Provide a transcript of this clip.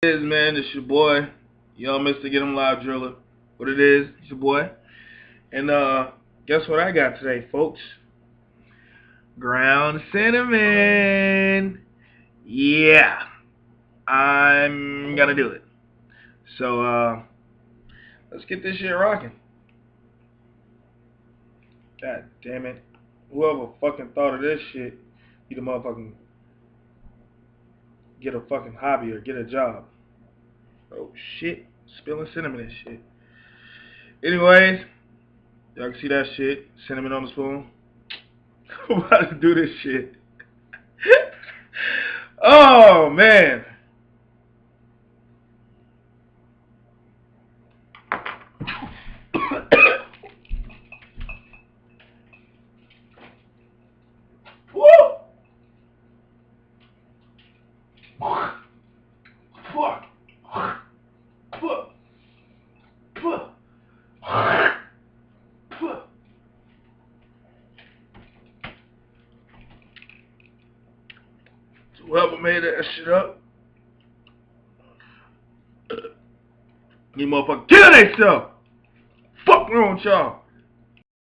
It is, man. It's your boy, Young Mr. Get 'em Live Driller. What it is, it's your boy. And guess what I got today, folks? Ground cinnamon. Yeah, I'm gonna do it. So let's get this shit rocking. God damn it. Whoever fucking thought of this shit, need to motherfucking get a fucking hobby or get a job. Oh shit. Spilling cinnamon and shit. Anyways, y'all can see that shit. Cinnamon on the spoon. I'm about to do this shit. Oh man. Woo! Fuck. Fuck. Fuck. Fuck. Whoever made that shit up, you motherfucker kill themselves. Fuck wrong with y'all.